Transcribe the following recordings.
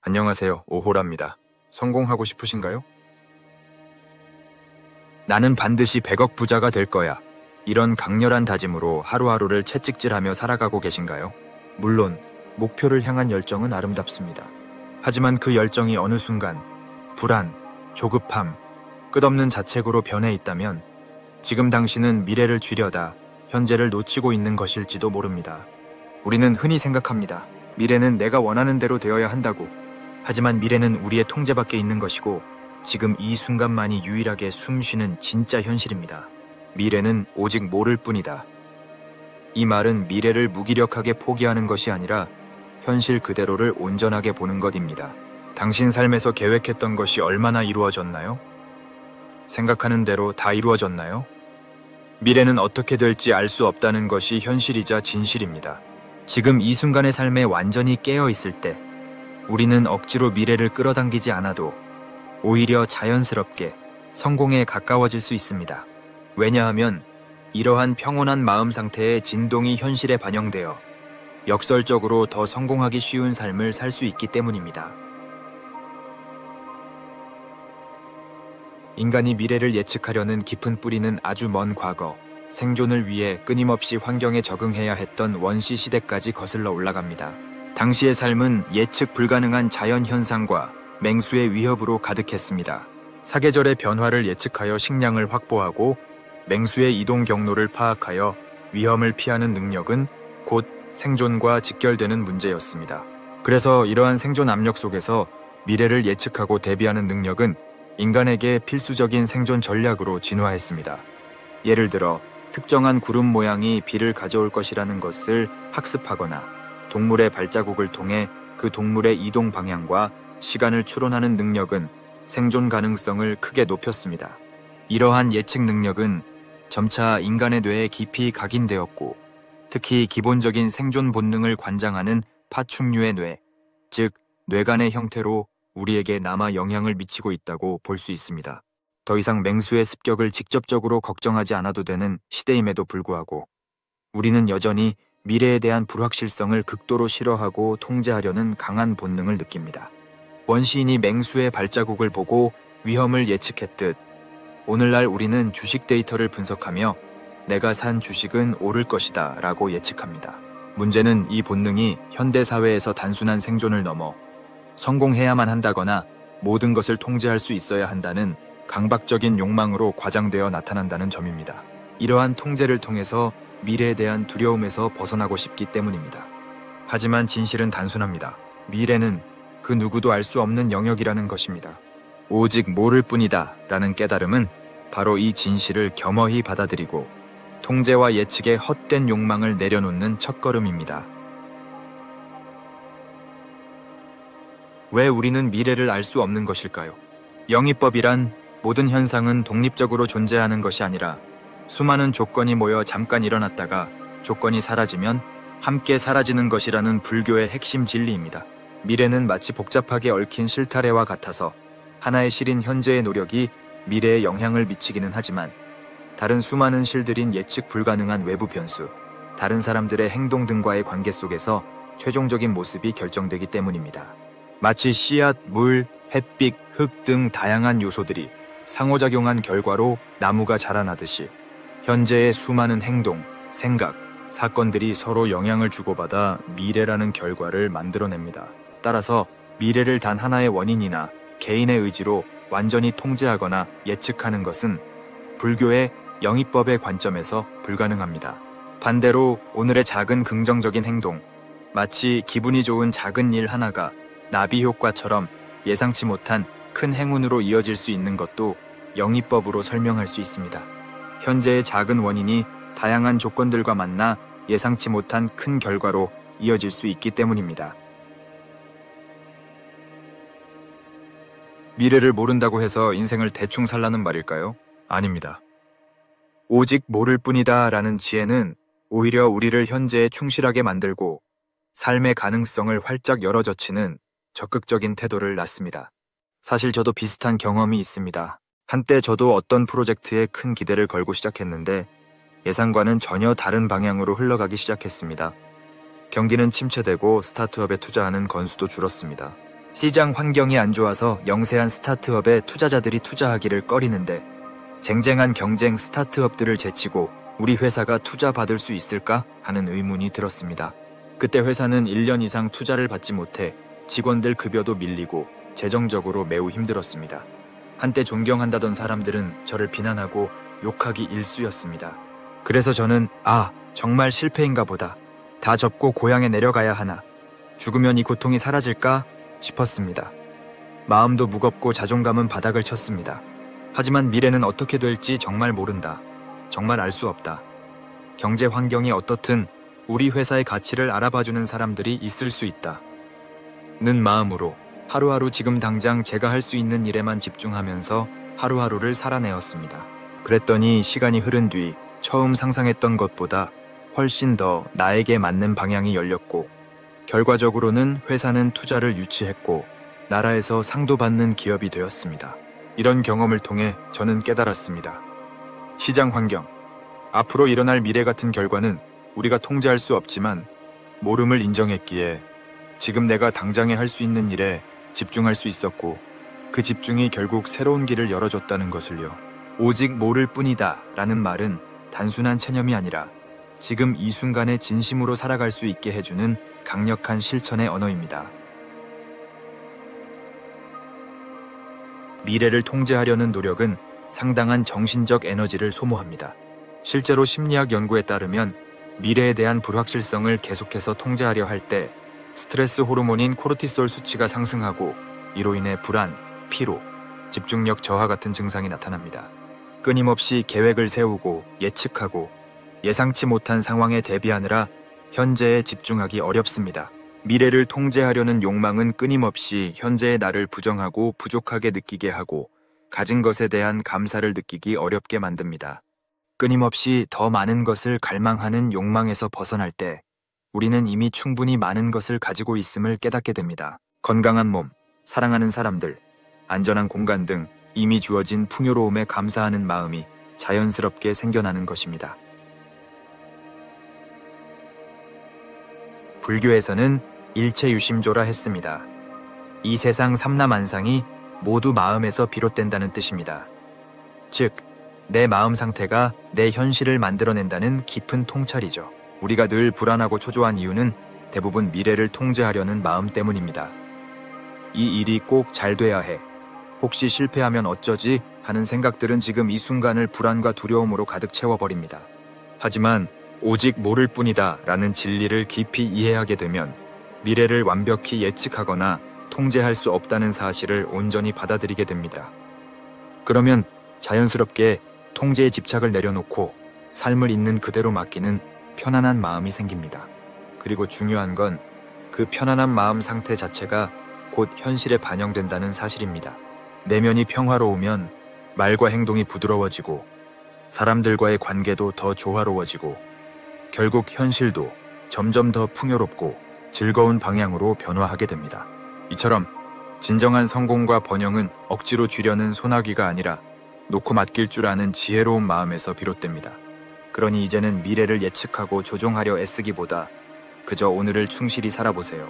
안녕하세요, 오호라입니다. 성공하고 싶으신가요? 나는 반드시 100억 부자가 될 거야. 이런 강렬한 다짐으로 하루하루를 채찍질하며 살아가고 계신가요? 물론 목표를 향한 열정은 아름답습니다. 하지만 그 열정이 어느 순간 불안, 조급함, 끝없는 자책으로 변해 있다면 지금 당신은 미래를 쥐려다 현재를 놓치고 있는 것일지도 모릅니다. 우리는 흔히 생각합니다. 미래는 내가 원하는 대로 되어야 한다고. 하지만 미래는 우리의 통제 밖에 있는 것이고 지금 이 순간만이 유일하게 숨쉬는 진짜 현실입니다. 미래는 오직 모를 뿐이다. 이 말은 미래를 무기력하게 포기하는 것이 아니라 현실 그대로를 온전하게 보는 것입니다. 당신 삶에서 계획했던 것이 얼마나 이루어졌나요? 생각하는 대로 다 이루어졌나요? 미래는 어떻게 될지 알 수 없다는 것이 현실이자 진실입니다. 지금 이 순간의 삶에 완전히 깨어 있을 때 우리는 억지로 미래를 끌어당기지 않아도 오히려 자연스럽게 성공에 가까워질 수 있습니다. 왜냐하면 이러한 평온한 마음 상태의 진동이 현실에 반영되어 역설적으로 더 성공하기 쉬운 삶을 살 수 있기 때문입니다. 인간이 미래를 예측하려는 깊은 뿌리는 아주 먼 과거, 생존을 위해 끊임없이 환경에 적응해야 했던 원시 시대까지 거슬러 올라갑니다. 당시의 삶은 예측 불가능한 자연현상과 맹수의 위협으로 가득했습니다. 사계절의 변화를 예측하여 식량을 확보하고 맹수의 이동 경로를 파악하여 위험을 피하는 능력은 곧 생존과 직결되는 문제였습니다. 그래서 이러한 생존 압력 속에서 미래를 예측하고 대비하는 능력은 인간에게 필수적인 생존 전략으로 진화했습니다. 예를 들어 특정한 구름 모양이 비를 가져올 것이라는 것을 학습하거나 동물의 발자국을 통해 그 동물의 이동 방향과 시간을 추론하는 능력은 생존 가능성을 크게 높였습니다. 이러한 예측 능력은 점차 인간의 뇌에 깊이 각인되었고 특히 기본적인 생존 본능을 관장하는 파충류의 뇌, 즉 뇌간의 형태로 우리에게 남아 영향을 미치고 있다고 볼 수 있습니다. 더 이상 맹수의 습격을 직접적으로 걱정하지 않아도 되는 시대임에도 불구하고 우리는 여전히 미래에 대한 불확실성을 극도로 싫어하고 통제하려는 강한 본능을 느낍니다. 원시인이 맹수의 발자국을 보고 위험을 예측했듯 오늘날 우리는 주식 데이터를 분석하며 내가 산 주식은 오를 것이다 라고 예측합니다. 문제는 이 본능이 현대사회에서 단순한 생존을 넘어 성공해야만 한다거나 모든 것을 통제할 수 있어야 한다는 강박적인 욕망으로 과장되어 나타난다는 점입니다. 이러한 통제를 통해서 미래에 대한 두려움에서 벗어나고 싶기 때문입니다. 하지만 진실은 단순합니다. 미래는 그 누구도 알 수 없는 영역이라는 것입니다. 오직 모를 뿐이다 라는 깨달음은 바로 이 진실을 겸허히 받아들이고 통제와 예측의 헛된 욕망을 내려놓는 첫걸음입니다. 왜 우리는 미래를 알 수 없는 것일까요? 영이법이란 모든 현상은 독립적으로 존재하는 것이 아니라 수많은 조건이 모여 잠깐 일어났다가 조건이 사라지면 함께 사라지는 것이라는 불교의 핵심 진리입니다. 미래는 마치 복잡하게 얽힌 실타래와 같아서 하나의 실인 현재의 노력이 미래에 영향을 미치기는 하지만 다른 수많은 실들인 예측 불가능한 외부 변수, 다른 사람들의 행동 등과의 관계 속에서 최종적인 모습이 결정되기 때문입니다. 마치 씨앗, 물, 햇빛, 흙 등 다양한 요소들이 상호작용한 결과로 나무가 자라나듯이 현재의 수많은 행동, 생각, 사건들이 서로 영향을 주고받아 미래라는 결과를 만들어냅니다. 따라서 미래를 단 하나의 원인이나 개인의 의지로 완전히 통제하거나 예측하는 것은 불교의 영이법의 관점에서 불가능합니다. 반대로 오늘의 작은 긍정적인 행동, 마치 기분이 좋은 작은 일 하나가 나비 효과처럼 예상치 못한 큰 행운으로 이어질 수 있는 것도 영이법으로 설명할 수 있습니다. 현재의 작은 원인이 다양한 조건들과 만나 예상치 못한 큰 결과로 이어질 수 있기 때문입니다. 미래를 모른다고 해서 인생을 대충 살라는 말일까요? 아닙니다. 오직 모를 뿐이다 라는 지혜는 오히려 우리를 현재에 충실하게 만들고 삶의 가능성을 활짝 열어젖히는 적극적인 태도를 낳습니다. 사실 저도 비슷한 경험이 있습니다. 한때 저도 어떤 프로젝트에 큰 기대를 걸고 시작했는데 예상과는 전혀 다른 방향으로 흘러가기 시작했습니다. 경기는 침체되고 스타트업에 투자하는 건수도 줄었습니다. 시장 환경이 안 좋아서 영세한 스타트업에 투자자들이 투자하기를 꺼리는데 쟁쟁한 경쟁 스타트업들을 제치고 우리 회사가 투자받을 수 있을까 하는 의문이 들었습니다. 그때 회사는 1년 이상 투자를 받지 못해 직원들 급여도 밀리고 재정적으로 매우 힘들었습니다. 한때 존경한다던 사람들은 저를 비난하고 욕하기 일쑤였습니다. 그래서 저는 정말 실패인가 보다. 다 접고 고향에 내려가야 하나. 죽으면 이 고통이 사라질까 싶었습니다. 마음도 무겁고 자존감은 바닥을 쳤습니다. 하지만 미래는 어떻게 될지 정말 모른다. 정말 알 수 없다. 경제 환경이 어떻든 우리 회사의 가치를 알아봐주는 사람들이 있을 수 있다. 는 마음으로 하루하루 지금 당장 제가 할 수 있는 일에만 집중하면서 하루하루를 살아내었습니다. 그랬더니 시간이 흐른 뒤 처음 상상했던 것보다 훨씬 더 나에게 맞는 방향이 열렸고 결과적으로는 회사는 투자를 유치했고 나라에서 상도 받는 기업이 되었습니다. 이런 경험을 통해 저는 깨달았습니다. 시장 환경, 앞으로 일어날 미래 같은 결과는 우리가 통제할 수 없지만 모름을 인정했기에 지금 내가 당장에 할 수 있는 일에 집중할 수 있었고 그 집중이 결국 새로운 길을 열어줬다는 것을요. 오직 모를 뿐이다 라는 말은 단순한 체념이 아니라 지금 이 순간에 진심으로 살아갈 수 있게 해주는 강력한 실천의 언어입니다. 미래를 통제하려는 노력은 상당한 정신적 에너지를 소모합니다. 실제로 심리학 연구에 따르면 미래에 대한 불확실성을 계속해서 통제하려 할 때 스트레스 호르몬인 코르티솔 수치가 상승하고 이로 인해 불안, 피로, 집중력 저하 같은 증상이 나타납니다. 끊임없이 계획을 세우고 예측하고 예상치 못한 상황에 대비하느라 현재에 집중하기 어렵습니다. 미래를 통제하려는 욕망은 끊임없이 현재의 나를 부정하고 부족하게 느끼게 하고 가진 것에 대한 감사를 느끼기 어렵게 만듭니다. 끊임없이 더 많은 것을 갈망하는 욕망에서 벗어날 때 우리는 이미 충분히 많은 것을 가지고 있음을 깨닫게 됩니다. 건강한 몸, 사랑하는 사람들, 안전한 공간 등 이미 주어진 풍요로움에 감사하는 마음이 자연스럽게 생겨나는 것입니다. 불교에서는 일체유심조라 했습니다. 이 세상 삼라만상이 모두 마음에서 비롯된다는 뜻입니다. 즉, 내 마음 상태가 내 현실을 만들어낸다는 깊은 통찰이죠. 우리가 늘 불안하고 초조한 이유는 대부분 미래를 통제하려는 마음 때문입니다. 이 일이 꼭 잘 돼야 해. 혹시 실패하면 어쩌지? 하는 생각들은 지금 이 순간을 불안과 두려움으로 가득 채워버립니다. 하지만 오직 모를 뿐이다 라는 진리를 깊이 이해하게 되면 미래를 완벽히 예측하거나 통제할 수 없다는 사실을 온전히 받아들이게 됩니다. 그러면 자연스럽게 통제의 집착을 내려놓고 삶을 있는 그대로 맡기는 편안한 마음이 생깁니다. 그리고 중요한 건 그 편안한 마음 상태 자체가 곧 현실에 반영된다는 사실입니다. 내면이 평화로우면 말과 행동이 부드러워지고 사람들과의 관계도 더 조화로워지고 결국 현실도 점점 더 풍요롭고 즐거운 방향으로 변화하게 됩니다. 이처럼 진정한 성공과 번영은 억지로 쥐려는 소나기가 아니라 놓고 맡길 줄 아는 지혜로운 마음에서 비롯됩니다. 그러니 이제는 미래를 예측하고 조종하려 애쓰기보다 그저 오늘을 충실히 살아보세요.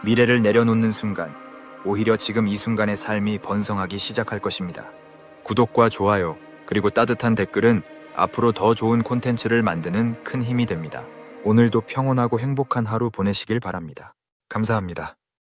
미래를 내려놓는 순간, 오히려 지금 이 순간의 삶이 번성하기 시작할 것입니다. 구독과 좋아요, 그리고 따뜻한 댓글은 앞으로 더 좋은 콘텐츠를 만드는 큰 힘이 됩니다. 오늘도 평온하고 행복한 하루 보내시길 바랍니다. 감사합니다.